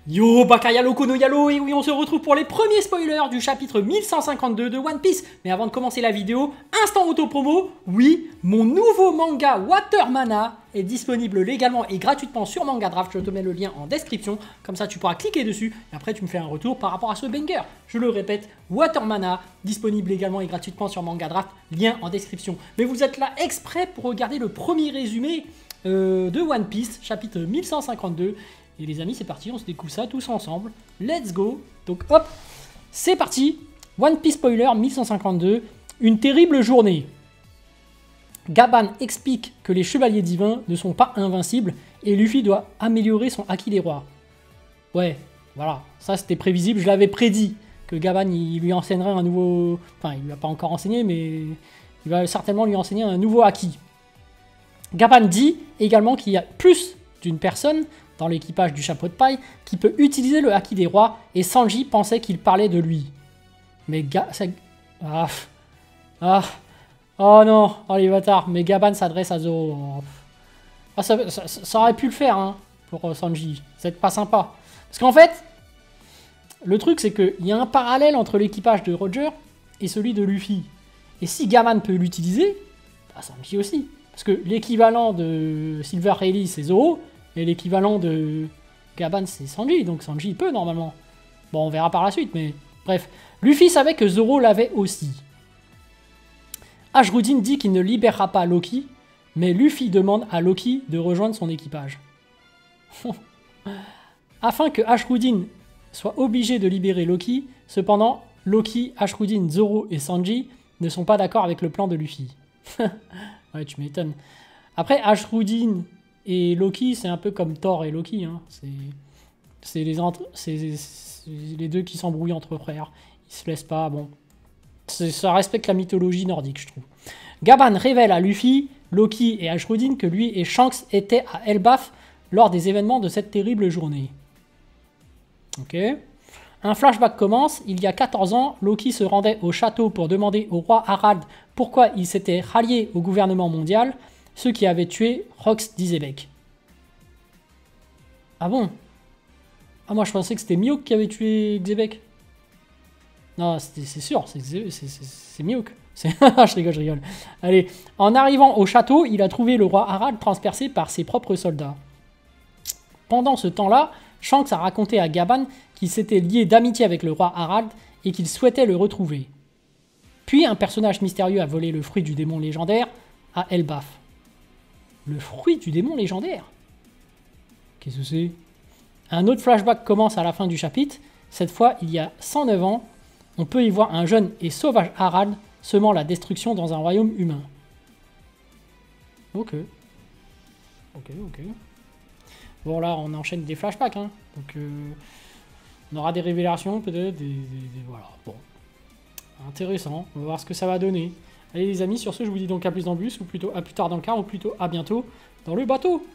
Yo, Bakayalo Kono Yalo, et oui, on se retrouve pour les premiers spoilers du chapitre 1152 de One Piece. Mais avant de commencer la vidéo, instant auto-promo, oui, mon nouveau manga Water Mana est disponible légalement et gratuitement sur Manga Draft. Je te mets le lien en description, comme ça tu pourras cliquer dessus, et après tu me fais un retour par rapport à ce banger. Je le répète, Water Mana, disponible légalement et gratuitement sur Manga Draft, lien en description. Mais vous êtes là exprès pour regarder le premier résumé de One Piece, chapitre 1152. Et les amis, c'est parti, on se découvre ça tous ensemble. Let's go. Donc hop, c'est parti. One Piece spoiler 1152. Une terrible journée. Gaban explique que les chevaliers divins ne sont pas invincibles et Luffy doit améliorer son Haki des rois. Ouais, voilà, ça c'était prévisible, je l'avais prédit que Gaban il lui enseignerait un nouveau... Enfin, il lui a pas encore enseigné, mais il va certainement lui enseigner un nouveau Haki. Gaban dit également qu'il y a plus d'une personne dans l'équipage du chapeau de paille qui peut utiliser le Haki des rois et Sanji pensait qu'il parlait de lui. Mais oh non, oh les bâtards, mais Gaban s'adresse à Zoro. Ah, ça aurait pu le faire hein, pour Sanji, c'est pas sympa. Parce qu'en fait, le truc c'est qu'il y a un parallèle entre l'équipage de Roger et celui de Luffy. Et si Gaban peut l'utiliser, bah Sanji aussi. Parce que l'équivalent de Silver Rayleigh c'est Zoro, et l'équivalent de Gaban c'est Sanji, donc Sanji il peut normalement. Bon, on verra par la suite, mais bref. Luffy savait que Zoro l'avait aussi. Ashruddin dit qu'il ne libérera pas Loki, mais Luffy demande à Loki de rejoindre son équipage. Afin que Ashruddin soit obligé de libérer Loki, cependant, Loki, Ashruddin, Zoro et Sanji ne sont pas d'accord avec le plan de Luffy. Ouais, tu m'étonnes. Après, Ashruddin et Loki, c'est un peu comme Thor et Loki. Hein. C'est les deux qui s'embrouillent entre frères. Ils se laissent pas, bon. Ça respecte la mythologie nordique, je trouve. Gaban révèle à Luffy, Loki et Ashruddin que lui et Shanks étaient à Elbaf lors des événements de cette terrible journée. Ok. Un flashback commence. Il y a 14 ans, Loki se rendait au château pour demander au roi Harald pourquoi il s'était rallié au gouvernement mondial, ceux qui avaient tué Rox d'Izebek. Ah bon? Ah moi je pensais que c'était Mihawk qui avait tué Xebec. Non, c'est sûr, c'est Mihawk. Je rigole. Allez, en arrivant au château, il a trouvé le roi Harald transpercé par ses propres soldats. Pendant ce temps-là, Shanks a raconté à Gaban qu'il s'était lié d'amitié avec le roi Harald et qu'il souhaitait le retrouver. Puis un personnage mystérieux a volé le fruit du démon légendaire à Elbaf. Le fruit du démon légendaire? Qu'est-ce que c'est? Un autre flashback commence à la fin du chapitre. Cette fois, il y a 109 ans, on peut y voir un jeune et sauvage Harald semant la destruction dans un royaume humain. Ok. Bon là, on enchaîne des flashbacks. Hein. Donc, on aura des révélations peut-être. Voilà, bon. Intéressant. On va voir ce que ça va donner. Allez les amis, sur ce, je vous dis donc à plus dans le bus, ou plutôt à plus tard dans le car, ou plutôt à bientôt dans le bateau.